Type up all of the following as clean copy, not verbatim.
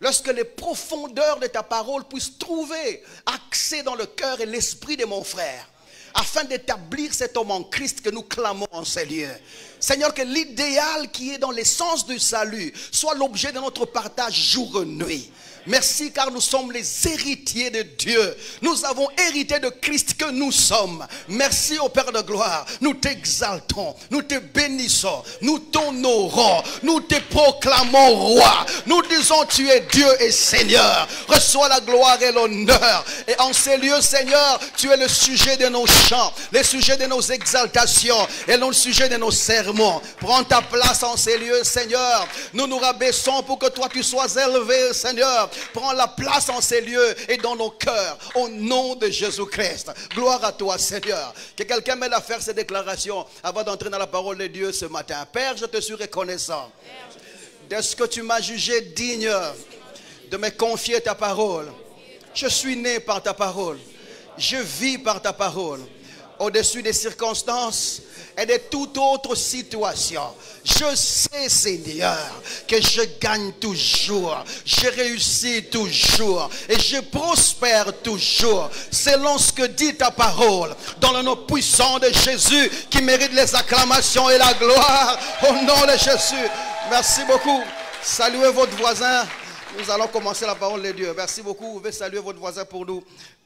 Lorsque les profondeurs de ta parole puissent trouver accès dans le cœur et l'esprit de mon frère, afin d'établir cet homme en Christ que nous clamons en ces lieux. Seigneur, que l'idéal qui est dans l'essence du salut soit l'objet de notre partage jour et nuit. Merci car nous sommes les héritiers de Dieu. Nous avons hérité de Christ que nous sommes. Merci au Père de gloire. Nous t'exaltons, nous te bénissons, nous t'honorons, nous te proclamons roi. Nous disons tu es Dieu et Seigneur. Reçois la gloire et l'honneur. Et en ces lieux, Seigneur, tu es le sujet de nos chants, le sujet de nos exaltations et le sujet de nos sermons. Prends ta place en ces lieux, Seigneur. Nous nous rabaissons pour que toi tu sois élevé, Seigneur. Prends la place en ces lieux et dans nos cœurs, au nom de Jésus-Christ. Gloire à toi, Seigneur. Que quelqu'un m'aide à faire ces déclarations avant d'entrer dans la parole de Dieu ce matin. Père, je te suis reconnaissant de ce que tu m'as jugé digne de me confier ta parole. Je suis né par ta parole. Je vis par ta parole. Au-dessus des circonstances et de toute autre situation, je sais, Seigneur, que je gagne toujours, je réussis toujours et je prospère toujours selon ce que dit ta parole, dans le nom puissant de Jésus qui mérite les acclamations et la gloire au nom de Jésus. Merci beaucoup. Saluez votre voisin. Nous allons commencer la parole de Dieu. Merci beaucoup. Vous pouvez saluer votre voisin pour nous.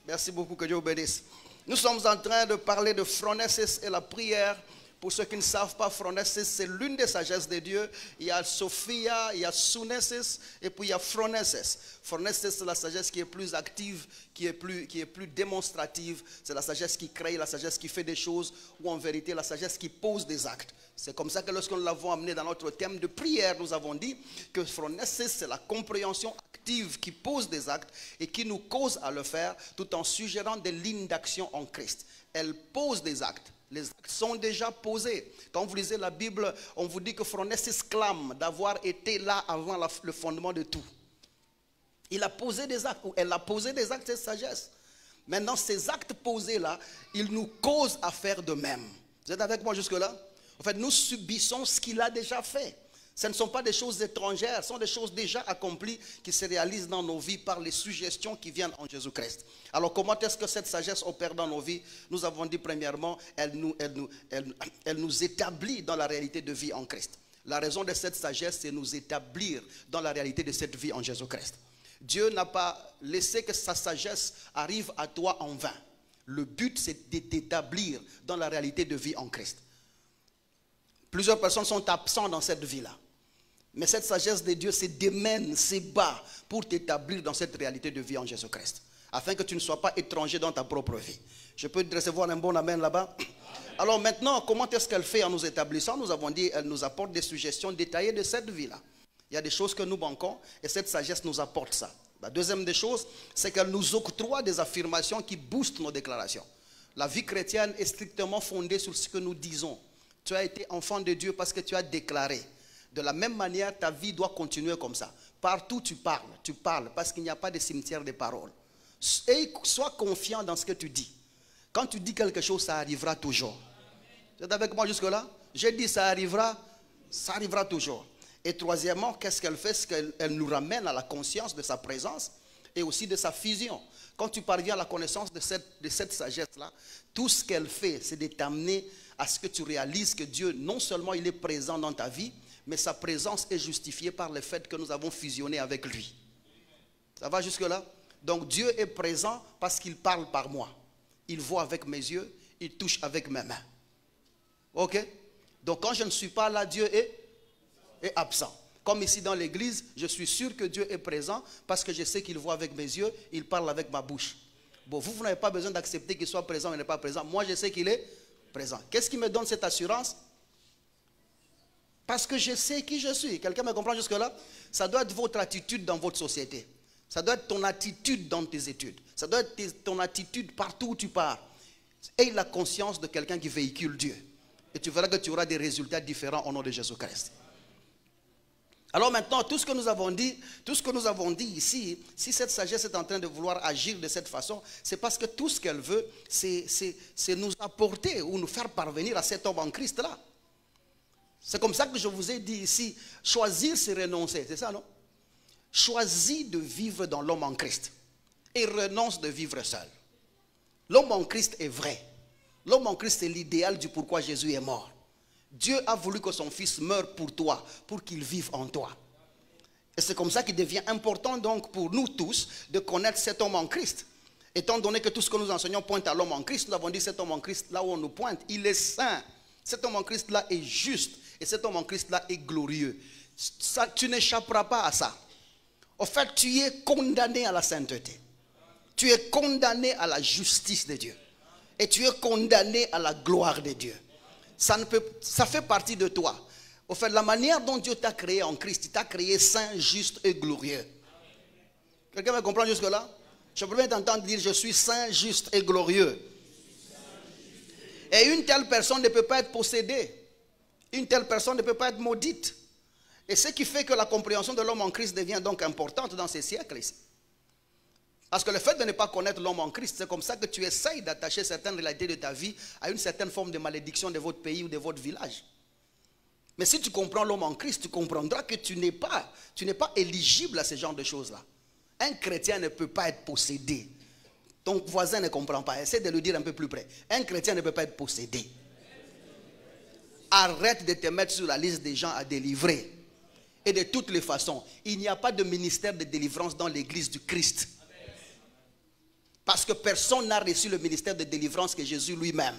Merci beaucoup. Que Dieu vous bénisse. Nous sommes en train de parler de phronesis et la prière. Pour ceux qui ne savent pas, phronesis, c'est l'une des sagesses de Dieu. Il y a Sophia, il y a Sunesis, et puis il y a phronesis. Phronesis, c'est la sagesse qui est plus active, qui est plus démonstrative. C'est la sagesse qui crée, la sagesse qui fait des choses, ou en vérité, la sagesse qui pose des actes. C'est comme ça que lorsque nous l'avons amené dans notre thème de prière, nous avons dit que phronesis, c'est la compréhension active qui pose des actes et qui nous cause à le faire, tout en suggérant des lignes d'action en Christ. Elle pose des actes. Les actes sont déjà posés. Quand vous lisez la Bible, on vous dit que phronesis clame d'avoir été là avant le fondement de tout. Il a posé des actes, ou elle a posé des actes, cette sagesse. Maintenant, ces actes posés-là, ils nous causent à faire de même. Vous êtes avec moi jusque-là? En fait, nous subissons ce qu'il a déjà fait. Ce ne sont pas des choses étrangères, ce sont des choses déjà accomplies qui se réalisent dans nos vies par les suggestions qui viennent en Jésus-Christ. Alors comment est-ce que cette sagesse opère dans nos vies? Nous avons dit premièrement, elle nous établit dans la réalité de vie en Christ. La raison de cette sagesse, c'est nous établir dans la réalité de cette vie en Jésus-Christ. Dieu n'a pas laissé que sa sagesse arrive à toi en vain. Le but, c'est de t'établir dans la réalité de vie en Christ. Plusieurs personnes sont absentes dans cette vie-là. Mais cette sagesse de Dieu se démène, se bat pour t'établir dans cette réalité de vie en Jésus-Christ. Afin que tu ne sois pas étranger dans ta propre vie. Je peux te recevoir un bon amen là-bas? Alors maintenant, comment est-ce qu'elle fait en nous établissant? Nous avons dit, elle nous apporte des suggestions détaillées de cette vie-là. Il y a des choses que nous manquons et cette sagesse nous apporte ça. La deuxième des choses, c'est qu'elle nous octroie des affirmations qui boostent nos déclarations. La vie chrétienne est strictement fondée sur ce que nous disons. Tu as été enfant de Dieu parce que tu as déclaré. De la même manière, ta vie doit continuer comme ça. Partout tu parles parce qu'il n'y a pas de cimetière de paroles. Et sois confiant dans ce que tu dis. Quand tu dis quelque chose, ça arrivera toujours. Vous êtes avec moi jusque-là? J'ai dit ça arrivera toujours. Et troisièmement, qu'est-ce qu'elle fait? C'est qu'elle nous ramène à la conscience de sa présence et aussi de sa fusion. Quand tu parviens à la connaissance de cette sagesse-là, tout ce qu'elle fait, c'est de t'amener à ce que tu réalises que Dieu, non seulement il est présent dans ta vie, mais sa présence est justifiée par le fait que nous avons fusionné avec lui. Ça va jusque-là? Donc Dieu est présent parce qu'il parle par moi. Il voit avec mes yeux, il touche avec mes mains. Ok? Donc quand je ne suis pas là, Dieu est absent. Comme ici dans l'église, je suis sûr que Dieu est présent parce que je sais qu'il voit avec mes yeux, il parle avec ma bouche. Bon, vous n'avez pas besoin d'accepter qu'il soit présent ou il n'est pas présent. Moi, je sais qu'il est présent. Qu'est-ce qui me donne cette assurance? Parce que je sais qui je suis. Quelqu'un me comprend jusque-là? Ça doit être votre attitude dans votre société. Ça doit être ton attitude dans tes études. Ça doit être ton attitude partout où tu pars. Aie la conscience de quelqu'un qui véhicule Dieu. Et tu verras que tu auras des résultats différents au nom de Jésus-Christ. Alors maintenant, tout ce que nous avons dit ici, si cette sagesse est en train de vouloir agir de cette façon, c'est parce que tout ce qu'elle veut, c'est nous apporter ou nous faire parvenir à cet homme en Christ là. C'est comme ça que je vous ai dit ici, choisir c'est renoncer, c'est ça non? choisit de vivre dans l'homme en Christ et renonce de vivre seul. L'homme en Christ est vrai. L'homme en Christ est l'idéal du pourquoi Jésus est mort. Dieu a voulu que son Fils meure pour toi, pour qu'il vive en toi. Et c'est comme ça qu'il devient important donc pour nous tous de connaître cet homme en Christ. Étant donné que tout ce que nous enseignons pointe à l'homme en Christ, nous avons dit cet homme en Christ, là où on nous pointe, il est saint. Cet homme en Christ là est juste. Et cet homme en Christ là est glorieux. Ça, tu n'échapperas pas à ça. En fait, tu es condamné à la sainteté. Tu es condamné à la justice de Dieu. Et tu es condamné à la gloire de Dieu. Ça fait partie de toi. Au fait, la manière dont Dieu t'a créé en Christ, il t'a créé saint, juste et glorieux. Quelqu'un me comprend jusque-là? Je peux bien t'entendre dire, je suis saint, juste et glorieux. Et une telle personne ne peut pas être possédée. Une telle personne ne peut pas être maudite. Et ce qui fait que la compréhension de l'homme en Christ devient donc importante dans ces siècles ici. Parce que le fait de ne pas connaître l'homme en Christ, c'est comme ça que tu essayes d'attacher certaines réalités de ta vie à une certaine forme de malédiction de votre pays ou de votre village. Mais si tu comprends l'homme en Christ, tu comprendras que tu n'es pas éligible à ce genre de choses-là. Un chrétien ne peut pas être possédé. Ton voisin ne comprend pas. Essaie de le dire un peu plus près. Un chrétien ne peut pas être possédé. Arrête de te mettre sur la liste des gens à délivrer. Et de toutes les façons, il n'y a pas de ministère de délivrance dans l'église du Christ. Parce que personne n'a reçu le ministère de délivrance que Jésus lui-même.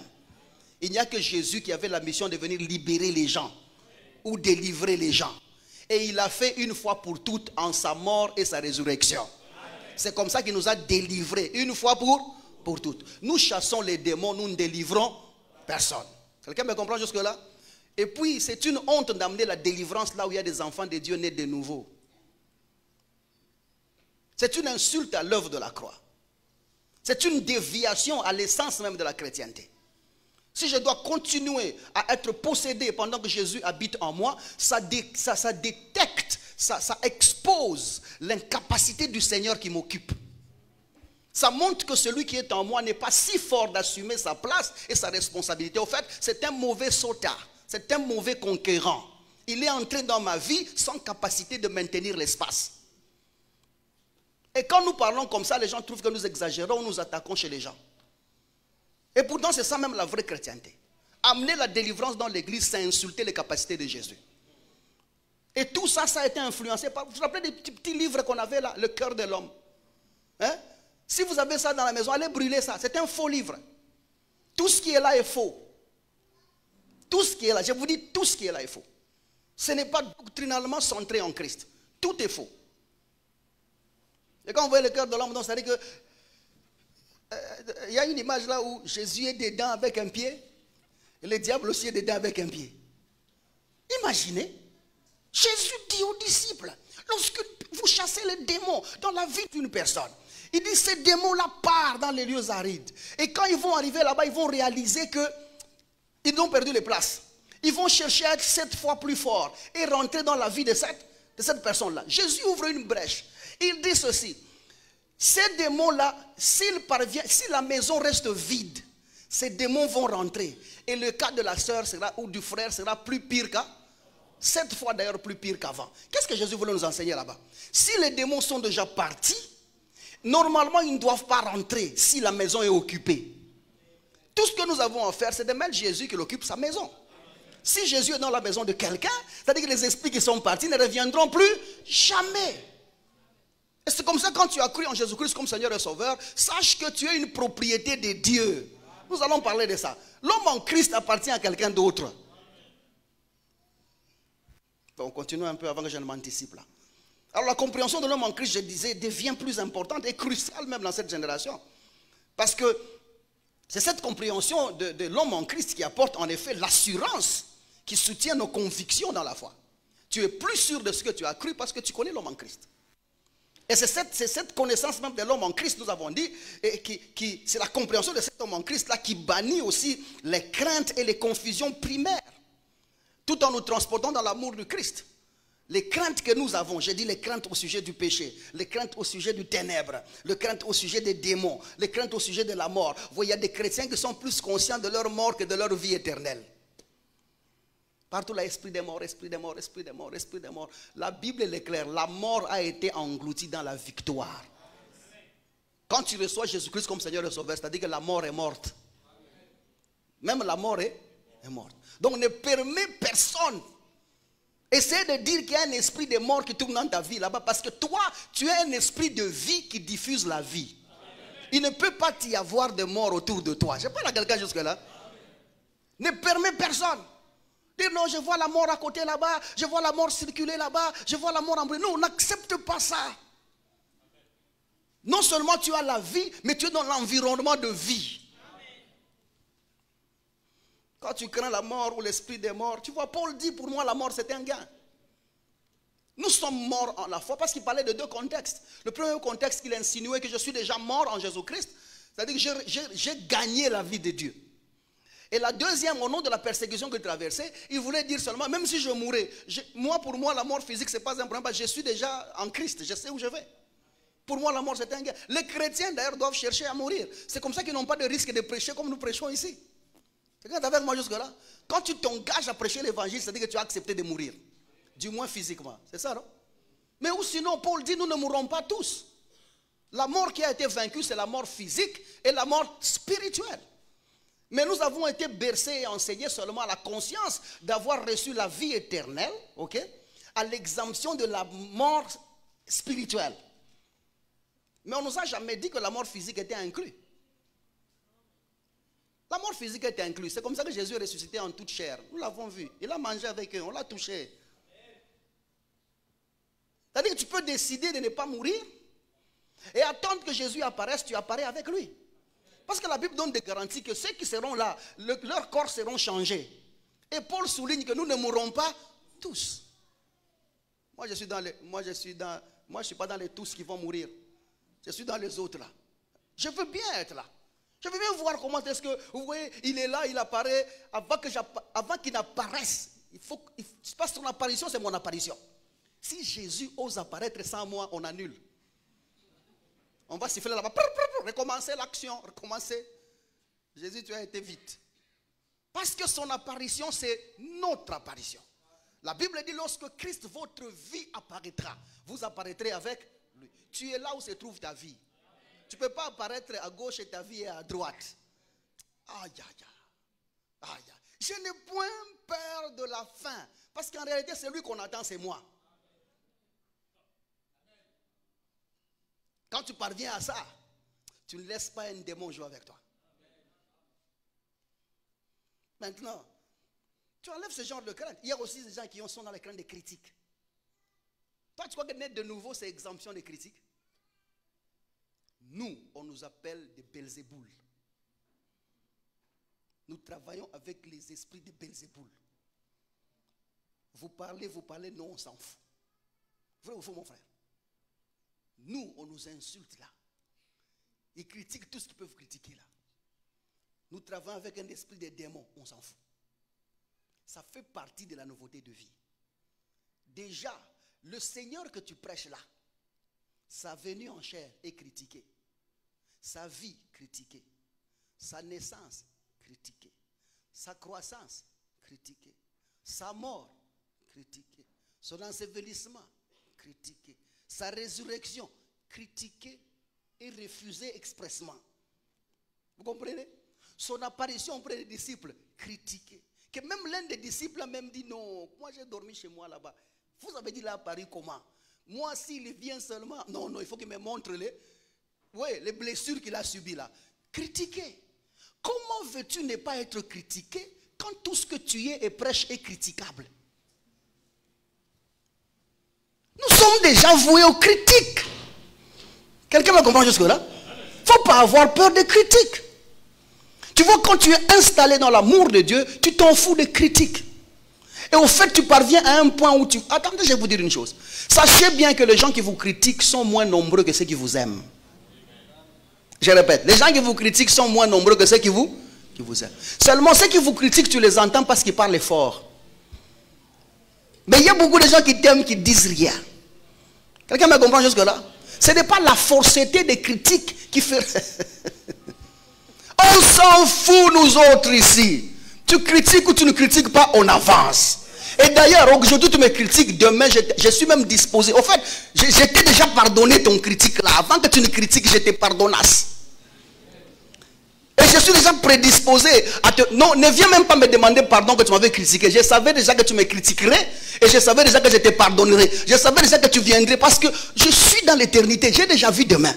Il n'y a que Jésus qui avait la mission de venir libérer les gens ou délivrer les gens. Et il l'a fait une fois pour toutes en sa mort et sa résurrection. C'est comme ça qu'il nous a délivrés une fois pour toutes. Nous chassons les démons, nous ne délivrons personne. Quelqu'un me comprend jusque-là? Et puis, c'est une honte d'amener la délivrance là où il y a des enfants de Dieu nés de nouveau. C'est une insulte à l'œuvre de la croix. C'est une déviation à l'essence même de la chrétienté. Si je dois continuer à être possédé pendant que Jésus habite en moi, ça détecte, ça expose l'incapacité du Seigneur qui m'occupe. Ça montre que celui qui est en moi n'est pas si fort d'assumer sa place et sa responsabilité. Au fait, c'est un mauvais sautard, c'est un mauvais conquérant. Il est entré dans ma vie sans capacité de maintenir l'espace. Et quand nous parlons comme ça, les gens trouvent que nous exagérons, nous attaquons chez les gens. Et pourtant, c'est ça même la vraie chrétienté. Amener la délivrance dans l'église, c'est insulter les capacités de Jésus. Et tout ça, ça a été influencé par... Vous vous rappelez des petits livres qu'on avait là, Le cœur de l'homme. Hein? Si vous avez ça dans la maison, allez brûler ça. C'est un faux livre. Tout ce qui est là est faux. Tout ce qui est là, je vous dis, tout ce qui est là est faux. Ce n'est pas doctrinalement centré en Christ. Tout est faux. Et quand vous voyez le cœur de l'homme, ça veut dire que il y a une image là où Jésus est dedans avec un pied et le diable aussi est dedans avec un pied. Imaginez, Jésus dit aux disciples, lorsque vous chassez les démons dans la vie d'une personne, il dit ces démons-là partent dans les lieux arides. Et quand ils vont arriver là-bas, ils vont réaliser qu'ils ont perdu les places. Ils vont chercher à être 7 fois plus forts et rentrer dans la vie de cette personne-là. Jésus ouvre une brèche. Il dit ceci. Ces démons-là, si la maison reste vide, ces démons vont rentrer. Et le cas de la sœur ou du frère sera plus pire qu'avant. 7 fois d'ailleurs plus pire qu'avant. Qu'est-ce que Jésus voulait nous enseigner là-bas? Si les démons sont déjà partis, normalement ils ne doivent pas rentrer si la maison est occupée. Tout ce que nous avons à faire, c'est de mettre Jésus qui occupe sa maison. Si Jésus est dans la maison de quelqu'un, c'est-à-dire que les esprits qui sont partis ne reviendront plus jamais. Et c'est comme ça, quand tu as cru en Jésus-Christ comme Seigneur et Sauveur, sache que tu es une propriété de Dieu. Nous allons parler de ça. L'homme en Christ appartient à quelqu'un d'autre. On continue un peu avant que je ne m'anticipe là. Alors la compréhension de l'homme en Christ, je disais, devient plus importante et cruciale même dans cette génération. Parce que c'est cette compréhension de l'homme en Christ qui apporte en effet l'assurance qui soutient nos convictions dans la foi. Tu es plus sûr de ce que tu as cru parce que tu connais l'homme en Christ. Et c'est cette connaissance même de l'homme en Christ, nous avons dit, c'est la compréhension de cet homme en Christ là qui bannit aussi les craintes et les confusions primaires, tout en nous transportant dans l'amour du Christ. Les craintes que nous avons, j'ai dit les craintes au sujet du péché, les craintes au sujet du ténèbre, les craintes au sujet des démons, les craintes au sujet de la mort. Vous voyez, il y a des chrétiens qui sont plus conscients de leur mort que de leur vie éternelle. Partout là, esprit des morts, esprit des morts, esprit des morts, esprit des morts. La Bible est claire. La mort a été engloutie dans la victoire. Quand tu reçois Jésus-Christ comme Seigneur et Sauveur, c'est-à-dire que la mort est morte. Même la mort est morte. Donc ne permets personne. Essaye de dire qu'il y a un esprit de mort qui tourne dans ta vie là-bas. Parce que toi, tu es un esprit de vie qui diffuse la vie. Il ne peut pas y avoir de mort autour de toi. Je parle à quelqu'un jusque-là. Ne permets personne. Dire non, je vois la mort à côté là-bas. Je vois la mort circuler là-bas. Je vois la mort en bruit. Non, on n'accepte pas ça. Non seulement tu as la vie, mais tu es dans l'environnement de vie. Quand tu crains la mort ou l'esprit des morts, tu vois, Paul dit pour moi la mort c'est un gain. Nous sommes morts en la foi parce qu'il parlait de deux contextes. Le premier contexte, qu'il insinuait que je suis déjà mort en Jésus-Christ, c'est-à-dire que j'ai gagné la vie de Dieu. Et la deuxième, au nom de la persécution que je traversais, il voulait dire seulement, même si je mourais, pour moi la mort physique c'est pas un problème, parce que je suis déjà en Christ, je sais où je vais. Pour moi la mort c'est un gain. Les chrétiens d'ailleurs doivent chercher à mourir. C'est comme ça qu'ils n'ont pas de risque de prêcher comme nous prêchons ici. Regarde avec moi jusque là. Quand tu t'engages à prêcher l'évangile, c'est-à-dire que tu as accepté de mourir. Du moins physiquement. C'est ça, non? Mais ou sinon, Paul dit, nous ne mourrons pas tous. La mort qui a été vaincue, c'est la mort physique et la mort spirituelle. Mais nous avons été bercés et enseignés seulement à la conscience d'avoir reçu la vie éternelle, ok, à l'exemption de la mort spirituelle. Mais on ne nous a jamais dit que la mort physique était inclue. La mort physique était incluse. C'est comme ça que Jésus est ressuscité en toute chair. Nous l'avons vu. Il a mangé avec eux. On l'a touché. C'est-à-dire que tu peux décider de ne pas mourir et attendre que Jésus apparaisse, tu apparais avec lui. Parce que la Bible donne des garanties que ceux qui seront là, leurs corps seront changés. Et Paul souligne que nous ne mourrons pas tous. Moi, je ne suis pas dans les tous qui vont mourir. Je suis dans les autres là. Je veux bien être là. Je veux bien voir comment est-ce que, vous voyez, il est là, il apparaît, avant qu'il n'apparaisse, c'est pas son apparition, c'est mon apparition. Si Jésus ose apparaître sans moi, on annule. On va siffler là-bas, recommencer l'action, recommencer. Jésus, tu as été vite. Parce que son apparition, c'est notre apparition. La Bible dit, lorsque Christ, votre vie apparaîtra, vous apparaîtrez avec lui. Tu es là où se trouve ta vie. Tu ne peux pas apparaître à gauche et ta vie est à droite. Aïe, aïe, aïe. Aïe. Je n'ai point peur de la fin. Parce qu'en réalité, c'est lui qu'on attend, c'est moi. Quand tu parviens à ça, tu ne laisses pas un démon jouer avec toi. Maintenant, tu enlèves ce genre de crainte. Il y a aussi des gens qui sont dans les craintes de critiques. Toi, tu crois que naître de nouveau, c'est exemption de critiques? Nous, on nous appelle des Belzéboul. Nous travaillons avec les esprits de Belzéboul. Vous parlez, non, on s'en fout. Vrai ou faux, mon frère? Nous, on nous insulte là. Ils critiquent tout ce qu'ils peuvent critiquer là. Nous travaillons avec un esprit de démon, on s'en fout. Ça fait partie de la nouveauté de vie. Déjà, le Seigneur que tu prêches là, sa venue en chair est critiquée. Sa vie critiquée. Sa naissance critiquée. Sa croissance critiquée. Sa mort critiquée. Son ensevelissement critiqué. Sa résurrection critiquée et refusée expressement. Vous comprenez? Son apparition auprès des disciples critiquée. Que même l'un des disciples a même dit non, moi j'ai dormi chez moi là-bas. Vous avez dit là à Paris comment? Moi s'il vient seulement, non, il faut qu'il me montre les blessures qu'il a subies là. Critiqué. Comment veux-tu ne pas être critiqué quand tout ce que tu es et prêches est critiquable? Nous sommes déjà voués aux critiques. Quelqu'un me comprend jusque-là? Il ne faut pas avoir peur des critiques. Tu vois, quand tu es installé dans l'amour de Dieu, tu t'en fous des critiques. Et au fait, tu parviens à un point où tu... Attendez, je vais vous dire une chose. Sachez bien que les gens qui vous critiquent sont moins nombreux que ceux qui vous aiment. Je répète, les gens qui vous critiquent sont moins nombreux que ceux qui vous aiment. Seulement, ceux qui vous critiquent, tu les entends parce qu'ils parlent fort. Mais il y a beaucoup de gens qui t'aiment, qui disent rien. Quelqu'un me comprend jusque-là? Ce n'est pas la fausseté des critiques qui fait... On s'en fout, nous autres, ici. Tu critiques ou tu ne critiques pas, on avance. Et d'ailleurs, aujourd'hui tu me critiques, demain je suis même disposé. Au fait, j'étais déjà pardonné ton critique là. Avant que tu ne critiques, je te pardonnasse. Et je suis déjà prédisposé à te... Non, ne viens même pas me demander pardon que tu m'avais critiqué. Je savais déjà que tu me critiquerais. Et je savais déjà que je te pardonnerais. Je savais déjà que tu viendrais. Parce que je suis dans l'éternité. J'ai déjà vu demain.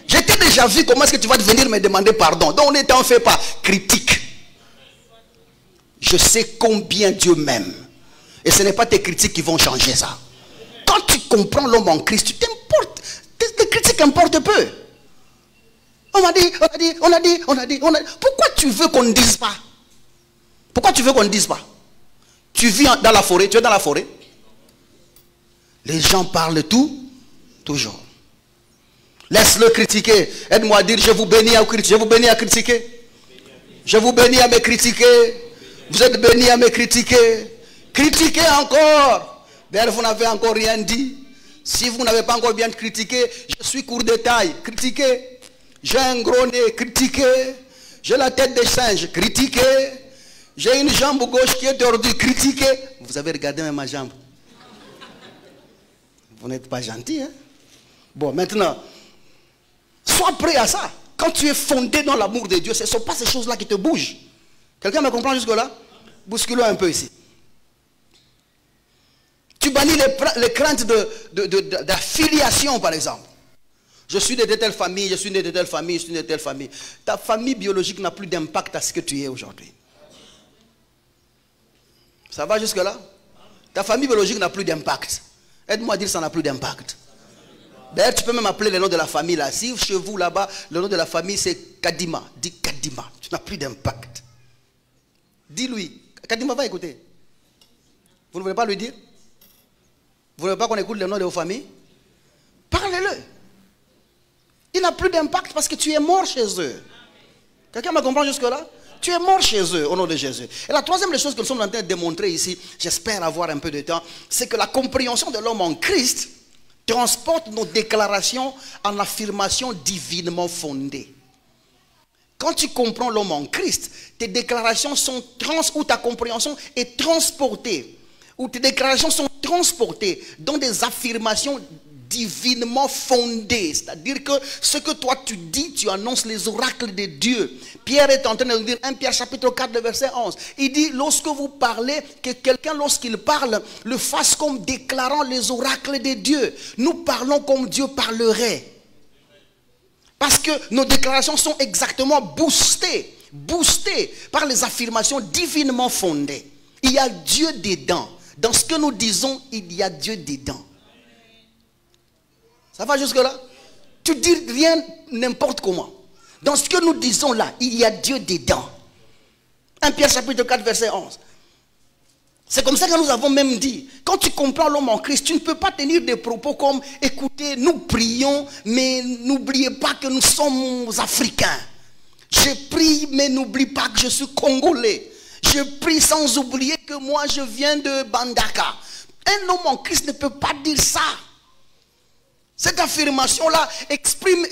J'ai déjà vu comment est-ce que tu vas venir me demander pardon. Donc ne t'en fais pas. Critique. Je sais combien Dieu m'aime. Et ce n'est pas tes critiques qui vont changer ça. Quand tu comprends l'homme en Christ, tu t'importes. Tes critiques importent peu. On m'a dit, on a dit. Pourquoi tu veux qu'on ne dise pas? Pourquoi tu veux qu'on ne dise pas? Tu vis dans la forêt, tu es dans la forêt. Les gens parlent toujours. Laisse-le critiquer. Aide-moi à dire, je vous bénis à critiquer. Je vous bénis à critiquer. Je vous bénis à me critiquer. Vous êtes bénis à me critiquer. Critiquez encore. D'ailleurs, vous n'avez encore rien dit. Si vous n'avez pas encore bien critiqué, je suis court de taille. Critiquez. J'ai un gros nez, critiqué. J'ai la tête de singe, critiqué. J'ai une jambe gauche qui est tordue, critiqué. Vous avez regardé même ma jambe. Vous n'êtes pas gentil, hein? Bon, maintenant, sois prêt à ça. Quand tu es fondé dans l'amour de Dieu, ce ne sont pas ces choses-là qui te bougent. Quelqu'un me comprend jusque-là? Bouscule-le un peu ici. Tu bannis les craintes d'affiliation, par exemple. Je suis de telle famille, je suis de telle famille, je suis de telle famille. Ta famille biologique n'a plus d'impact à ce que tu es aujourd'hui. Ça va jusque-là? Ta famille biologique n'a plus d'impact. Aide-moi à dire que ça n'a plus d'impact. D'ailleurs, tu peux même appeler le nom de la famille là. Si chez vous là-bas, le nom de la famille c'est Kadima. Dis Kadima. Tu n'as plus d'impact. Dis-lui. Kadima va écouter. Vous ne voulez pas lui dire? Vous ne voulez pas qu'on écoute le nom de vos familles? Parlez-le. Il n'a plus d'impact parce que tu es mort chez eux. Quelqu'un me comprend jusque-là? Tu es mort chez eux au nom de Jésus. Et la troisième des choses que nous sommes en train de démontrer ici, j'espère avoir un peu de temps, c'est que la compréhension de l'homme en Christ transporte nos déclarations en affirmations divinement fondées. Quand tu comprends l'homme en Christ, tes déclarations sont ou ta compréhension est transportée, ou tes déclarations sont transportées dans des affirmations divinement fondées. C'est-à-dire que ce que toi tu dis, tu annonces les oracles de Dieu. Pierre est en train de nous dire, 1 Pierre chapitre 4, le verset 11. Il dit, lorsque vous parlez, que quelqu'un lorsqu'il parle, le fasse comme déclarant les oracles de Dieu. Nous parlons comme Dieu parlerait. Parce que nos déclarations sont exactement boostées par les affirmations divinement fondées. Il y a Dieu dedans. Dans ce que nous disons, il y a Dieu dedans. Ça va jusque là? Tu dis rien n'importe comment. Dans ce que nous disons là, il y a Dieu dedans. 1 Pierre chapitre 4 verset 11. C'est comme ça que nous avons même dit. Quand tu comprends l'homme en Christ, tu ne peux pas tenir des propos comme écoutez, nous prions, mais n'oubliez pas que nous sommes africains. Je prie, mais n'oublie pas que je suis congolais. Je prie sans oublier que moi je viens de Bandaka. Un homme en Christ ne peut pas dire ça. Cette affirmation-là exprime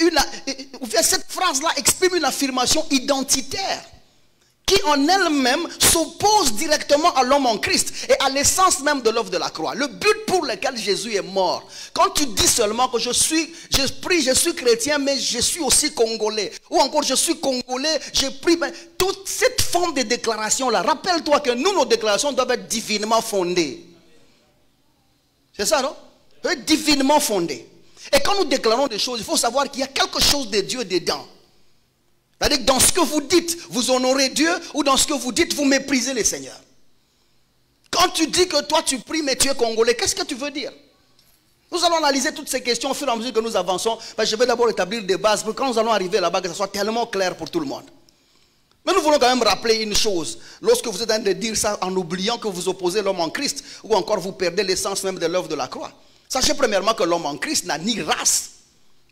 cette phrase-là exprime une affirmation identitaire qui en elle-même s'oppose directement à l'homme en Christ et à l'essence même de l'œuvre de la croix. Le but pour lequel Jésus est mort. Quand tu dis seulement que je prie, je suis chrétien, mais je suis aussi congolais. Ou encore je suis congolais, je prie. Toute cette forme de déclaration-là, rappelle-toi que nous, nos déclarations doivent être divinement fondées. C'est ça, non? Doivent être divinement fondées. Et quand nous déclarons des choses, il faut savoir qu'il y a quelque chose de Dieu dedans. C'est-à-dire que dans ce que vous dites, vous honorez Dieu, ou dans ce que vous dites, vous méprisez le Seigneur. Quand tu dis que toi tu pries mais tu es congolais, qu'est-ce que tu veux dire? Nous allons analyser toutes ces questions au fur et à mesure que nous avançons. Je vais d'abord établir des bases pour que quand nous allons arriver là-bas, que ce soit tellement clair pour tout le monde. Mais nous voulons quand même rappeler une chose. Lorsque vous êtes en train de dire ça en oubliant que vous opposez l'homme en Christ, ou encore vous perdez l'essence même de l'œuvre de la croix. Sachez premièrement que l'homme en Christ n'a ni race.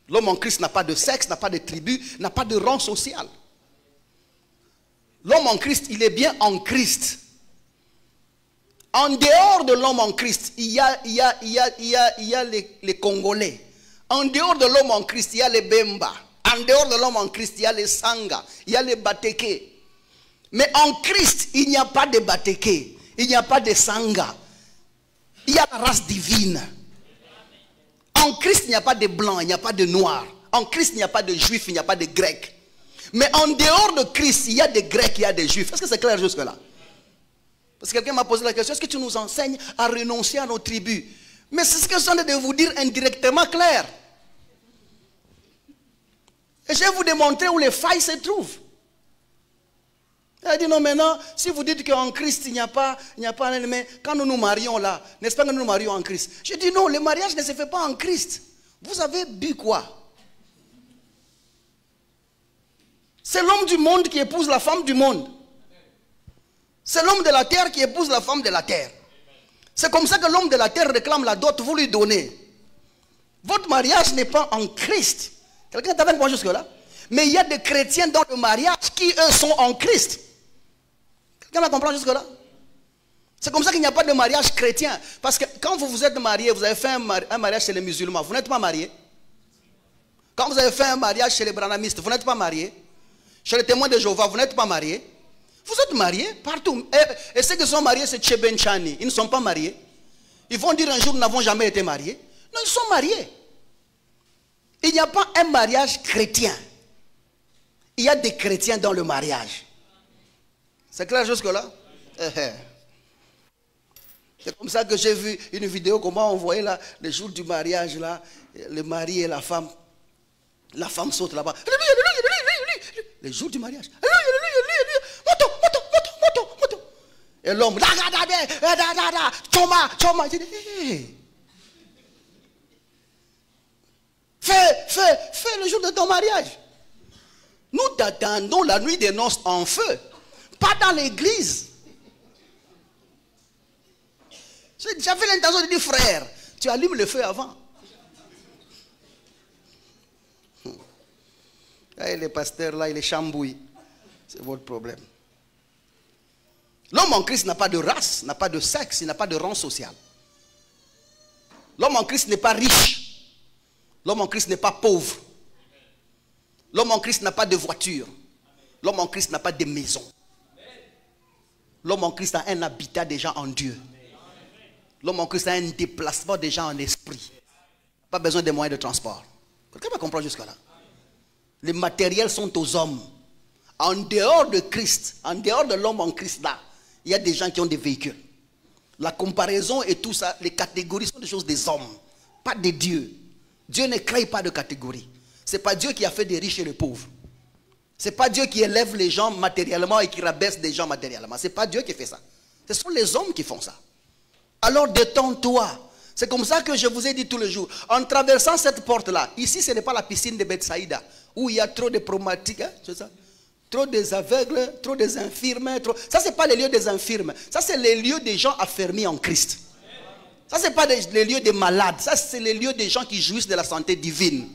L'homme en Christ n'a pas de sexe, n'a pas de tribu, n'a pas de rang social. L'homme en Christ, il est bien en Christ. En dehors de l'homme en Christ, il y a les Congolais. En dehors de l'homme en Christ, il y a les Bemba. En dehors de l'homme en Christ, il y a les Sanga, il y a les Bateke. Mais en Christ, il n'y a pas de Bateke. Il n'y a pas de sangha. Il y a la race divine. En Christ, il n'y a pas de blanc, il n'y a pas de noir. En Christ, il n'y a pas de juif, il n'y a pas de grec. Mais en dehors de Christ, il y a des grecs, il y a des juifs. Est-ce que c'est clair jusque-là? Parce que quelqu'un m'a posé la question, est-ce que tu nous enseignes à renoncer à nos tribus? Mais c'est ce que je suis en train de vous dire indirectement clair. Et je vais vous démontrer où les failles se trouvent. Elle a dit non, maintenant, si vous dites qu'en Christ, il n'y a pas un ennemi, quand nous nous marions là, n'est-ce pas que nous nous marions en Christ? Je dis non, le mariage ne se fait pas en Christ. Vous avez bu quoi? C'est l'homme du monde qui épouse la femme du monde. C'est l'homme de la terre qui épouse la femme de la terre. C'est comme ça que l'homme de la terre réclame la dot, vous lui donnez. Votre mariage n'est pas en Christ. Quelqu'un est avec moi jusque-là? Mais il y a des chrétiens dans le mariage qui, eux, sont en Christ. Quelqu'un va comprendre jusque-là? C'est comme ça qu'il n'y a pas de mariage chrétien. Parce que quand vous vous êtes marié, vous avez fait un mariage chez les musulmans, vous n'êtes pas marié. Quand vous avez fait un mariage chez les branhamistes, vous n'êtes pas marié. Chez les témoins de Jéhovah, vous n'êtes pas marié. Vous êtes mariés partout. Et ceux qui sont mariés, c'est Tchebenchani. Ils ne sont pas mariés. Ils vont dire un jour, nous n'avons jamais été mariés. Non, ils sont mariés. Il n'y a pas un mariage chrétien. Il y a des chrétiens dans le mariage. C'est clair jusque-là? C'est comme ça que j'ai vu une vidéo, comment on voyait là, le jour du mariage, là, le mari et la femme. La femme saute là-bas. Le jour du mariage. Moto. Et l'homme, choma. Hey. Fais le jour de ton mariage. Nous t'attendons la nuit des noces en feu. Pas dans l'église. J'avais l'intention de dire, frère, tu allumes le feu avant. Et les pasteurs là, il est chambouille. C'est votre problème. L'homme en Christ n'a pas de race, n'a pas de sexe, il n'a pas de rang social. L'homme en Christ n'est pas riche. L'homme en Christ n'est pas pauvre. L'homme en Christ n'a pas de voiture. L'homme en Christ n'a pas de maison. L'homme en Christ a un habitat déjà en Dieu. L'homme en Christ a un déplacement déjà en esprit. Pas besoin de moyens de transport. Quelqu'un va comprendre jusque-là? Les matériels sont aux hommes. En dehors de Christ, en dehors de l'homme en Christ là, il y a des gens qui ont des véhicules. La comparaison et tout ça, les catégories sont des choses des hommes, pas de Dieu. Dieu ne crée pas de catégories. Ce n'est pas Dieu qui a fait des riches et des pauvres. Ce n'est pas Dieu qui élève les gens matériellement et qui rabaisse des gens matériellement. Ce n'est pas Dieu qui fait ça. Ce sont les hommes qui font ça. Alors détends-toi. C'est comme ça que je vous ai dit tous les jours. En traversant cette porte-là, ici ce n'est pas la piscine de Bethsaïda, où il y a trop de problématiques, hein, c'est ça? Trop des aveugles, trop des infirmes. Ça, ce n'est pas les lieux des infirmes. Ça, c'est les lieux des gens affermis en Christ. Ça, ce n'est pas les lieux des malades. Ça, c'est les lieux des gens qui jouissent de la santé divine.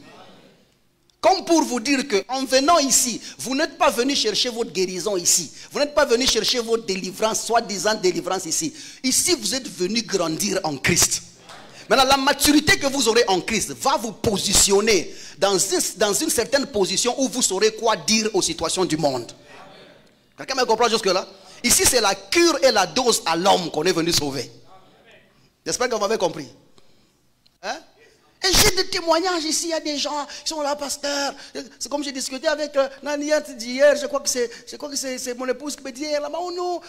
Comme pour vous dire qu'en venant ici, vous n'êtes pas venu chercher votre guérison ici. Vous n'êtes pas venu chercher votre délivrance, soi-disant délivrance ici. Ici, vous êtes venu grandir en Christ. Maintenant, la maturité que vous aurez en Christ va vous positionner dans une certaine position où vous saurez quoi dire aux situations du monde. Quelqu'un me comprend jusque-là? Ici, c'est la cure et la dose à l'homme qu'on est venu sauver. J'espère que vous m'avez compris. Hein? Et j'ai des témoignages ici, il y a des gens qui sont là, pasteur. C'est comme j'ai discuté avec Naniat d'hier, je crois que c'est mon épouse qui me dit, là-bas, oh non,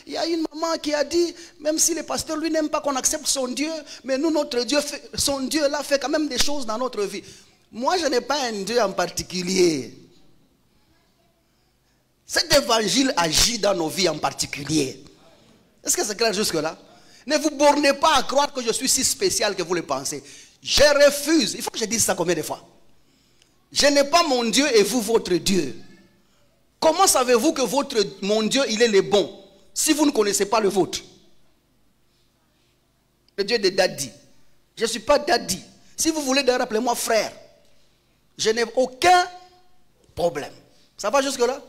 il y a une maman qui a dit, même si le pasteur lui n'aime pas qu'on accepte son Dieu, mais nous, notre Dieu, son Dieu là fait quand même des choses dans notre vie. Moi, je n'ai pas un Dieu en particulier. Cet évangile agit dans nos vies en particulier. Est-ce que c'est clair jusque-là? Ne vous bornez pas à croire que je suis si spécial que vous le pensez. Je refuse. Il faut que je dise ça combien de fois? Je n'ai pas mon Dieu et vous votre Dieu. Comment savez-vous que mon Dieu, il est le bon, si vous ne connaissez pas le vôtre? Le Dieu de Daddy. Je ne suis pas Daddy. Si vous voulez d'ailleurs, appelez-moi frère. Je n'ai aucun problème. Ça va jusque-là?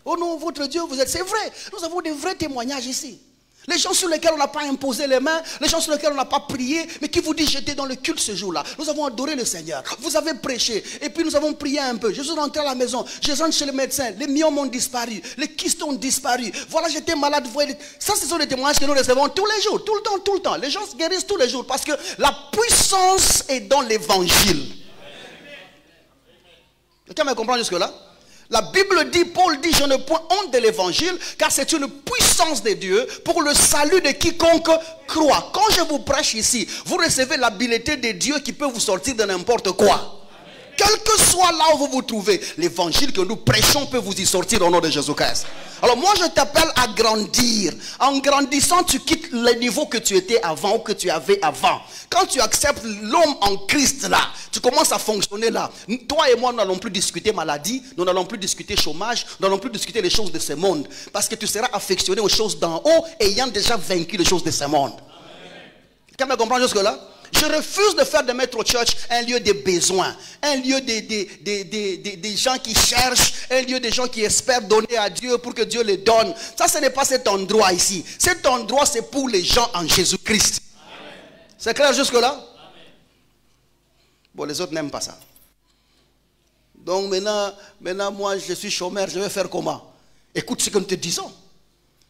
Oh non, votre Dieu, vous êtes... C'est vrai. Nous avons des vrais témoignages ici. Les gens sur lesquels on n'a pas imposé les mains, les gens sur lesquels on n'a pas prié, mais qui vous disent j'étais dans le culte ce jour-là. Nous avons adoré le Seigneur. Vous avez prêché et puis nous avons prié un peu. Je suis rentré à la maison, je rentre chez le médecin, les myommes ont disparu, les kystes ont disparu. Voilà, j'étais malade. Ça, ce sont des témoignages que nous recevons tous les jours, tout le temps, tout le temps. Les gens se guérissent tous les jours parce que la puissance est dans l'évangile. Quelqu'un me comprend jusque-là? La Bible dit, Paul dit, je ne point honte de l'évangile, car c'est une puissance de Dieu pour le salut de quiconque croit. Quand je vous prêche ici, vous recevez l'habileté de Dieu qui peut vous sortir de n'importe quoi. Quel que soit là où vous vous trouvez, l'évangile que nous prêchons peut vous y sortir au nom de Jésus-Christ. Alors moi je t'appelle à grandir. En grandissant, tu quittes le niveau que tu étais avant ou que tu avais avant. Quand tu acceptes l'homme en Christ là, tu commences à fonctionner là. Toi et moi, nous n'allons plus discuter maladie, nous n'allons plus discuter chômage, nous n'allons plus discuter les choses de ce monde. Parce que tu seras affectionné aux choses d'en haut, ayant déjà vaincu les choses de ce monde. Quelqu'un me comprend jusque là? Je refuse de faire de Metro Church un lieu de besoin, un lieu des gens qui cherchent, un lieu des gens qui espèrent donner à Dieu pour que Dieu les donne. Ça, ce n'est pas cet endroit ici. Cet endroit, c'est pour les gens en Jésus-Christ. C'est clair jusque-là? Bon, les autres n'aiment pas ça. Donc maintenant, moi, je suis chômeur, je vais faire comment? Écoute ce que nous te disons.